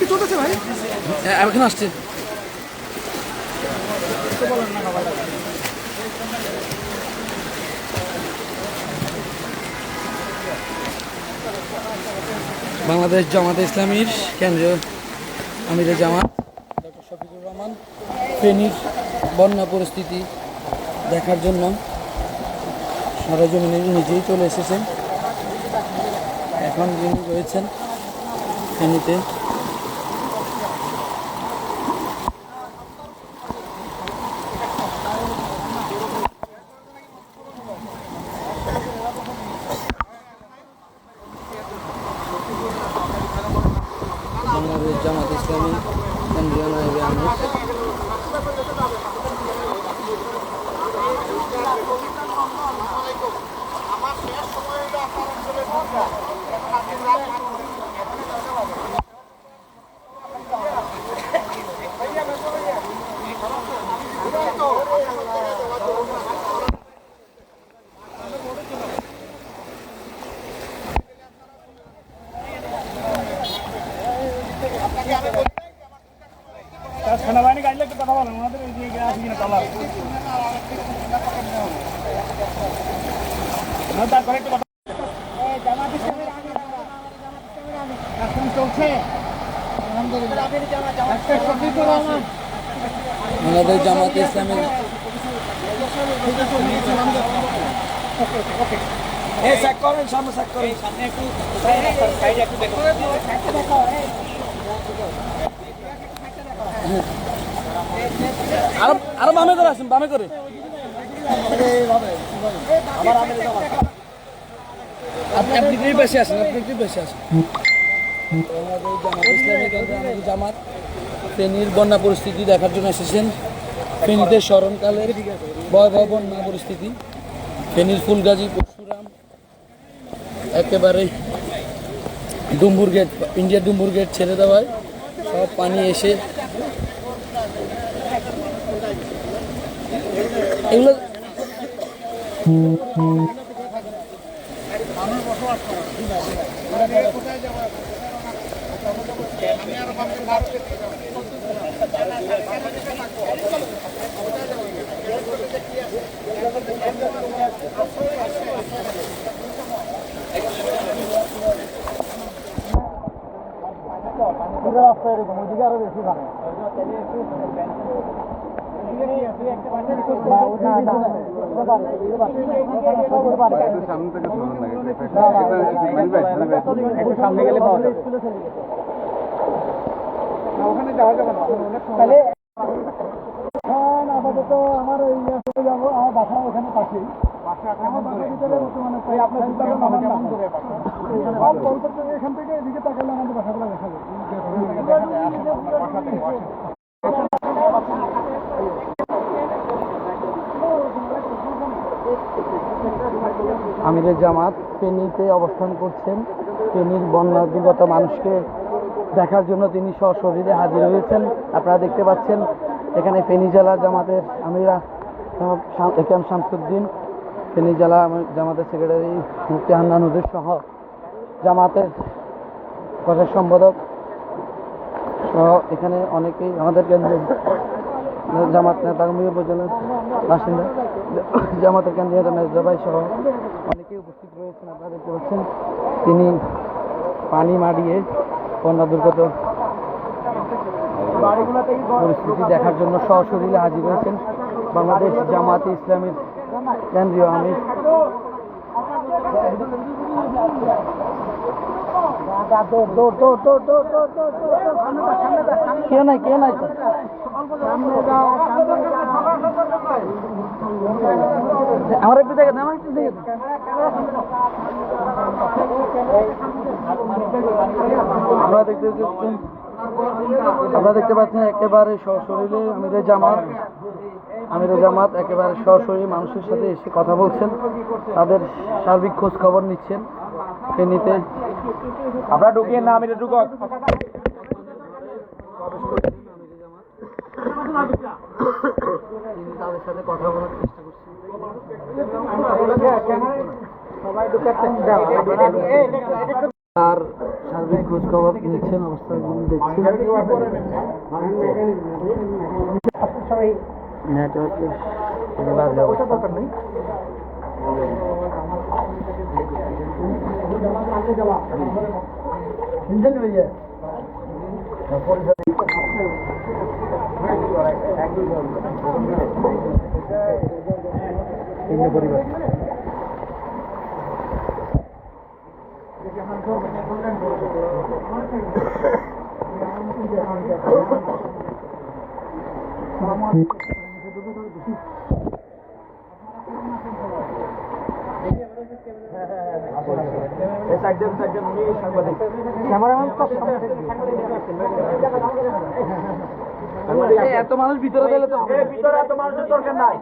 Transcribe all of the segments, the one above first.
কি চলতেছে ভাই? এখন আসছে। বাংলাদেশ জামাতে ইসলামীর কেন্দ্রীয় আমিরে জামাত ডক্টর শফিকুর রহমান ফেনীর বন্যা পরিস্থিতি দেখার জন্য সরজমিনে নিজেই চলে এসেছেন। এখন যিনি রয়েছেন ফেনীতে। বাংলাদেশ জামাত ইসলামী কেন্দ্রীয় নায়েবে আমির সেনাবাহিনী গাইলে একটু কথা বলেন ওনাদের এই যে আছে কিনা তলার তারপরে একটু কথা চলছে। বাংলাদেশ জামাত ইসলামী করেন সামনে চেক করেন আরো বামে করে আসেন, বামে করে। আপনি কি বেশি আসেন, আপনি কি বেশি আসেন। বাংলাদেশ জামাত ইসলামী কেন্দ্রীয় জামাত ফেনীর বন্যা পরিস্থিতি দেখার জন্য এসেছেন। ফেনীতে স্মরণকালের ভয়াবহ বন্যা পরিস্থিতি। ফেনীর ফুলগাজী পরশুরাম একেবারে Dumbur gate, India Dumbur gate ছেড়ে দেওয়ায় সব পানি এসে এগুলো এরকম ওইদিকে আরো বেশি ভালো। সামনে গেলে পাওয়া যাবে, ওখানে যাওয়া যাবে না। তাহলে আপাতত আমার যাবো, আমার বাসা ওখানে পাশেই। এখান থেকে এদিকে তাকালে আমাদের বাসাগুলো দেখা যায়। আমিরে জামাত ফেনীতে অবস্থান করছেন। ফেনীর বন্যা দুর্গত মানুষকে দেখার জন্য তিনি সশরীরে হাজির হয়েছেন। আপনারা দেখতে পাচ্ছেন এখানে ফেনী জেলা জামাতের আমিরা একাম শামসুদ্দিন, ফেনী জেলা জামাতের সেক্রেটারি মুফতি হান্নান হুজুর সহ জামাতের প্রচার সম্পাদক সহ এখানে অনেকেই আমাদের কেন্দ্রের জামাত নেতাকর্মী উপজেলার বাসিন্দা, জামাতের কেন্দ্রীয় মেজদা ভাই সহ অনেকেই উপস্থিত রয়েছেন। আপনারা দেখতে পাচ্ছেন তিনি পানি মাড়িয়ে বন্যা দুর্গত পরিস্থিতি দেখার জন্য সশরীরে হাজির হয়েছেন। বাংলাদেশ জামাতে ইসলামীর কেন্দ্রীয় আমির কে নাই আমার একটু দেখে আমার একটু দেখে আপনারা দেখতে পাচ্ছেন একেবারে সশরীরে আমিরে জামাত একেবারে সরাসরি মানুষের সাথে এসে কথা বলছেন, তাদের সার্বিক খোঁজ খবর নিচ্ছেন। ফেনীতে আপনারা ঢুকিয়ে না, আমি ঢুক তাদের সাথে কথা বলার চেষ্টা করছি। তার সার্বিক খোঁজ খবর নিচ্ছেন, অবস্থাগুলো দেখছেন। নেটওয়ার্কের বাজে অবস্থা। পরিবার এত মানুষ ভিতরে গেলে তো ভিতরে এত মানুষের দরকার নাই।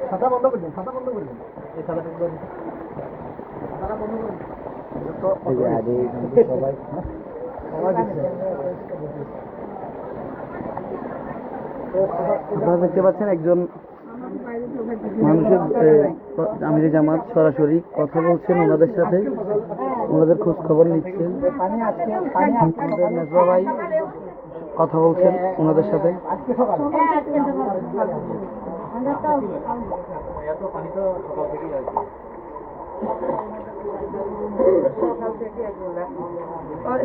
খাতা বন্ধ করবেন, খাতা বন্ধ করবেন। এই খাতাটা খাতা বন্ধ করবেন। সবাই আপনারা দেখতে পাচ্ছেন একজন মানুষের আমিরে জামাত সরাসরি কথা বলছেন ওনাদের সাথে, ওনাদের খোঁজ খবর নিচ্ছেন। মেজবা ভাই কথা বলছেন ওনাদের সাথে।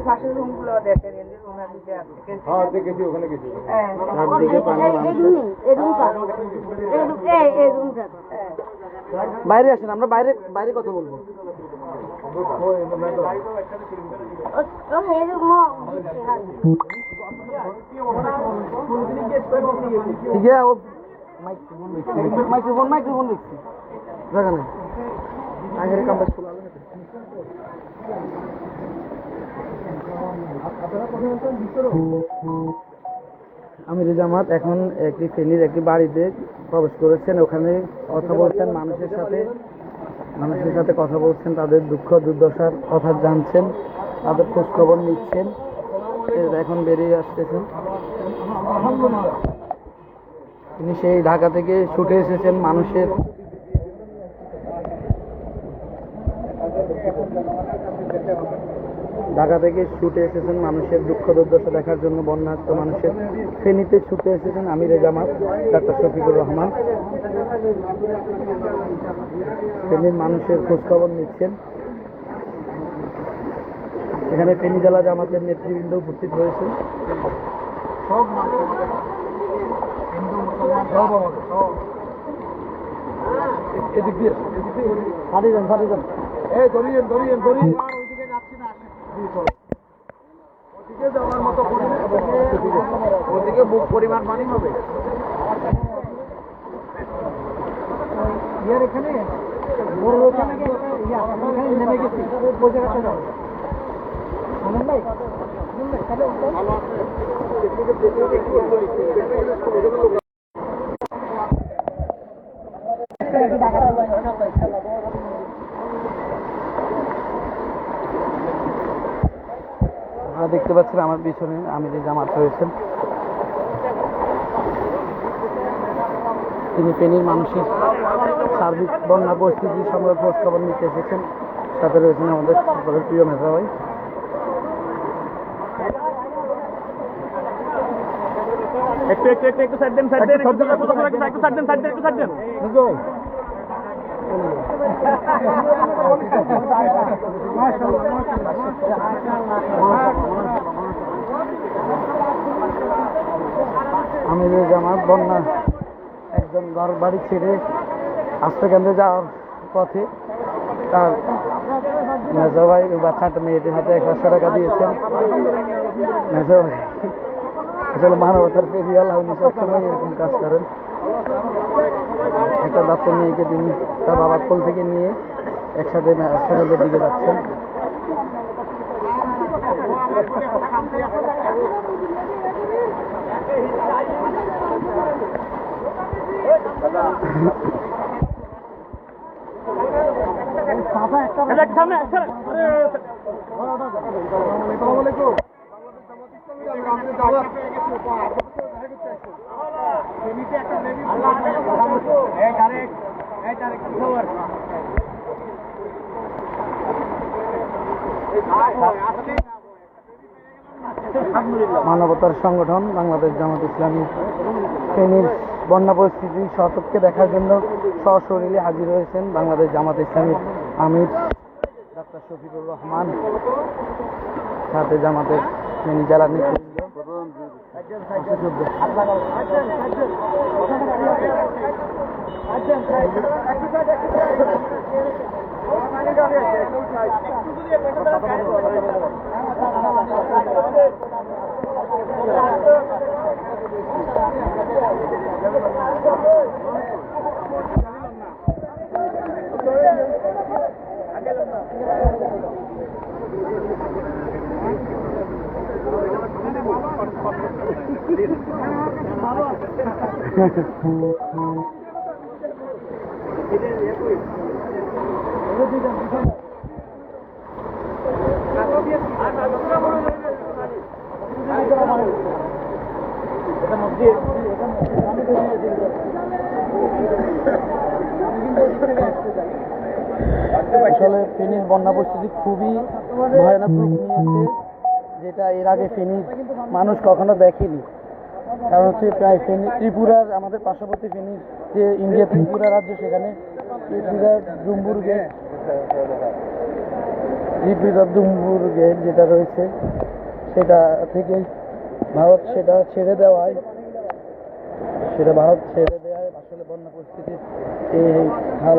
পাশের রুম গুলো দেখেন, বাইরে আসেন, আমরা বাইরে বাইরে কথা বলবো। মাইক্রোফোন মাইক্রোফোন দেখছি জায়গা নেই। আগের কামটা আমিরে জামাত এখন একটি ফেনীর একটি বাড়িতে প্রবেশ করেছেন, ওখানে কথা বলছেন মানুষের সাথে কথা বলছেন, তাদের দুঃখ দুর্দশার কথা জানছেন, তাদের খোঁজ খবর নিচ্ছেন। এখন বেরিয়ে আসতেছেন। তিনি সেই ঢাকা থেকে ছুটে এসেছেন মানুষের মানুষের দুঃখ দুর্দশা দেখার জন্য, বন্যার্ত মানুষের ফেনীতে ছুটে এসেছেন আমিরে জামাত ডাক্তার শফিকুর রহমান। ফেনীর মানুষের খোঁজখবর নিচ্ছেন। এখানে ফেনী জেলা জামাতের নেতৃবৃন্দ উপস্থিত রয়েছেন। সব হিন্দু মুসলমান সব এদিক দিয়ে ফাটিয়ে যান। এই ধরিয়েন ওইদিকে যাচ্ছি না, ওদিকে যাওয়ার মতো ওদিকে বুক পরিমাণ পানি হবে। ইয়ার এখানে নেমে গেছি, ওই জায়গাটা যাও। আনন্দ ভাই ভালো আছে। আপনারা দেখতে পাচ্ছেন আমার পিছনে আমিরে জামাত রয়েছেন। তিনি ফেনীর মানুষের সার্বিক বন্যা পরিস্থিতি সম্পর্কে খোঁজ খবর নিতে এসেছেন। সাথে রয়েছেন আমাদের সকলের প্রিয় মেজবা ভাই। একটু সাইড দেন। আমিরে জামাত বন্যা একজন ঘর বাড়ি ছেড়ে আশ্রয়কেন্দ্রে যাওয়ার পথে তার মেজবা ভাই বাচ্চাটা মেয়েটির হাতে 100 টাকা দিয়েছেন। মেজবা ভাই আসলে মানবতার পেরিয়ে আল্লাহ সবসময় এরকম কাজ করেন। একটা বাচ্চা মেয়েকে তিনি তার বাবার কোল থেকে নিয়ে একসাথে আশ্রয়কেন্দ্রের দিকে যাচ্ছেন। সামনে মানবতার সংগঠন বাংলাদেশ জামাত ইসলামী ফেনীর বন্যা পরিস্থিতি সচক্ষে দেখার জন্য সশরীরে হাজির হয়েছেন বাংলাদেশ জামাত ইসলামীর আমির ডক্টর শফিকুর রহমান, সাথে জামাতের ফেনী জেলার আসলে ফেনীর বন্যা পরিস্থিতি খুবই ভয়ানক রূপ নিয়েছে, যেটা এর আগে ফেনীর মানুষ কখনো দেখেনি। কারণ হচ্ছে প্রায় ফেনী ত্রিপুরার, আমাদের পার্শ্ববর্তী ফেনীর যে ইন্ডিয়া ত্রিপুরা রাজ্য, সেখানে ত্রিপুরার ডুম্বুর গেট যেটা রয়েছে সেটা থেকে ভারত ছেড়ে দেওয়ায় আসলে বন্যা পরিস্থিতির এই হাল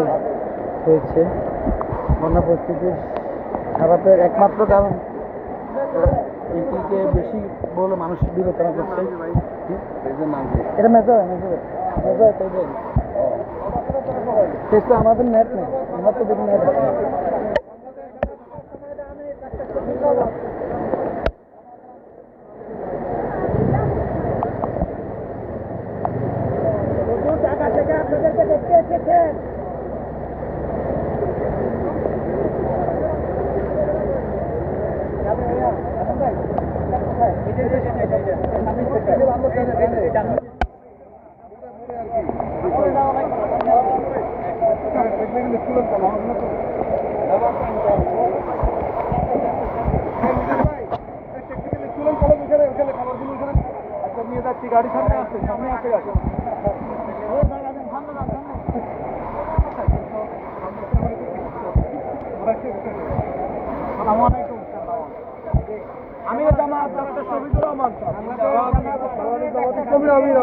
হয়েছে। বন্যা পরিস্থিতির খারাপের একমাত্র কারণ এটিকে বেশি বলে মানুষ বিবেচনা করছে। এটা আমাদের নেট নেই, আমরা তো দেখি নেট আছে। গাড়ি সামনে আসছে, সামনে আসতে গেছে।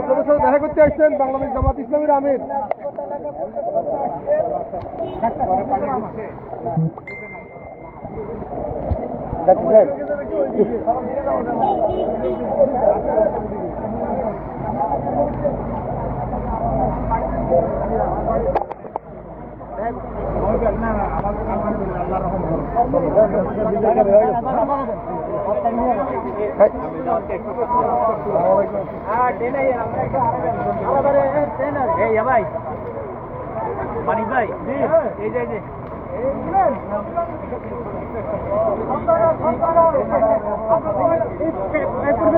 আপনাদের সাথে দেখা করতে আসছেন বাংলাদেশ জামাত ইসলামীর আমির। মানিক ভাই, এই যে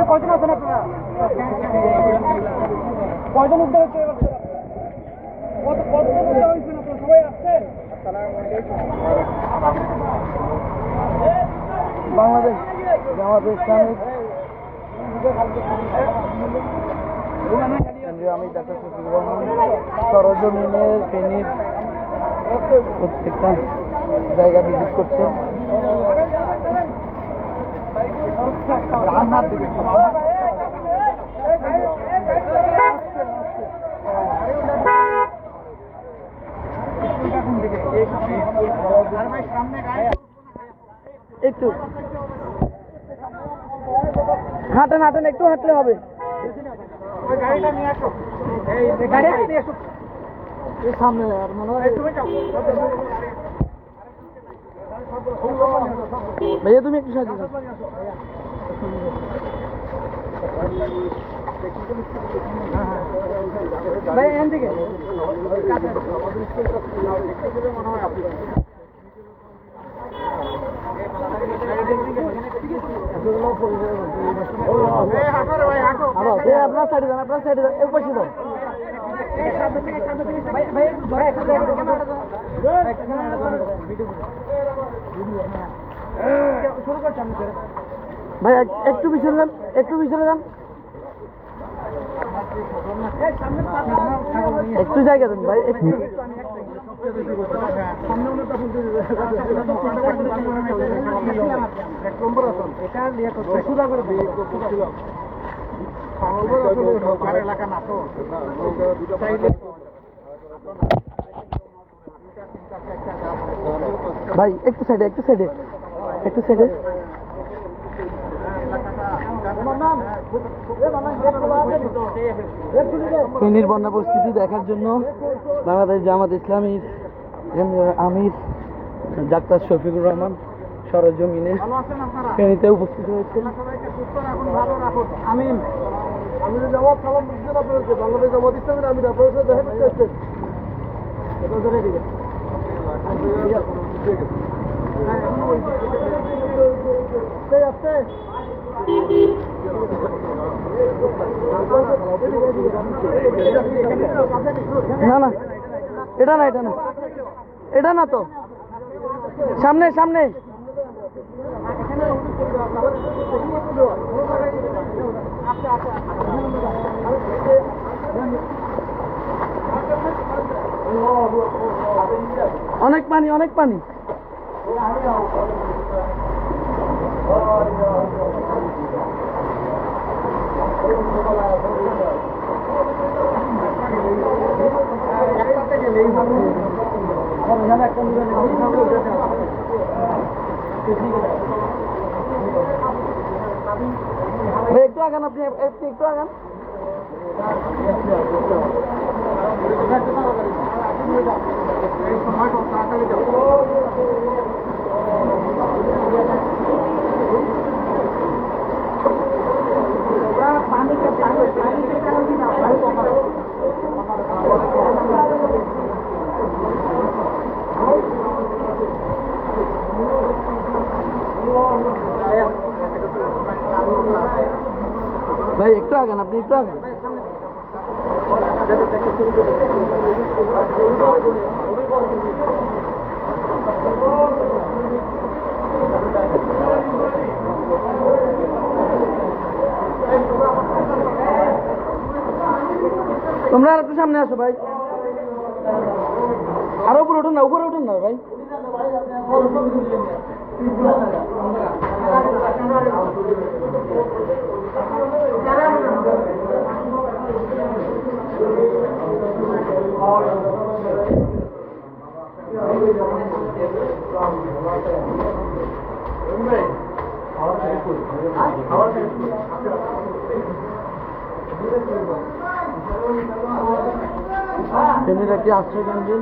কয়জন আছেন আপনারা? কয়জন উদ্ধার হচ্ছে? কতজন উদ্ধার হয়েছেন আপনারা? সবাই আসছেন? বাংলাদেশ জামাত ইসলামী আমি ডাক্তার শফিকুর রহমান সরজমিনের ফেনীর প্রত্যেকটা জায়গা ভিজিট করছে। একটু হাঁটেন, একটু হাঁটলে হবে। গাড়িটা নিয়ে আসো, এই সামনে আর মনে হয় ভাইয়া তুমি একটু সাহায্য করো। ভাই এখান থেকে মনে হয় আপনার সাইডে যান, আপনার সাইডে যান, বসে যান। ভাই একটু পিছনে যান, একটু পিছনে যান, একটু জায়গা দেন ভাই, একটু। এলাকা না তো ভাই একটু সাইডে, একটু সাইডে, একটু সাইডে। ফেনীর বন্যা পরিস্থিতি দেখার জন্য বাংলাদেশ জামাত ইসলামীর আমির ডাক্তার শফিকুর রহমান সরজমিনে ফেনীতে উপস্থিত হয়েছেন। আমিন আমি জামাত সালাম দিচ্ছেন আপনাদের বাংলাদেশ জামাত ইসলামের আমি আপনাদের সাথে দেখা করতে এসেছেন এটা ধরে দিবে না না, এটা না, এটা না, এটা না তো, সামনে সামনে। অনেক পানি, অনেক পানি। একটু আগান, আপনি একটু আগান। ভাই একটু আগান, আপনি একটু আগান। তোমরা আর একটু সামনে আসো ভাই, আরো উপরে উঠুন না, উপরে উঠুন না ভাই। ফেনীর একটি আশ্রয় কেন্দ্রে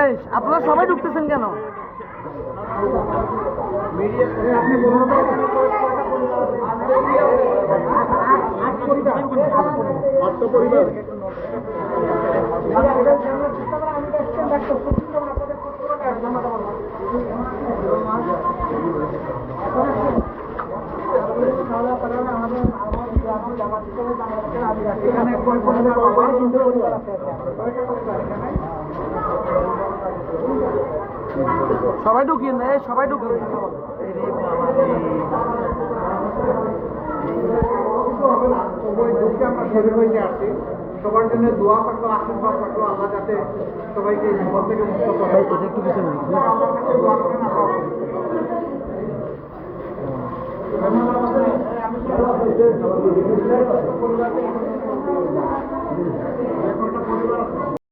এই আপনারা সবাই ঢুকতেছেন কেন? সবাই ঢুকিয়ে নেয়, সবাই ঢুকিয়ে আমরা শরীর হইতে আসছি সবার জন্য দোয়া থাকলো, আশীর্বাদ থাকলো, আল্লাহ যাতে সবাইকে বিপদ থেকে মুক্ত করে। একটু পিছনে দোয়া করেন আল্লাহ।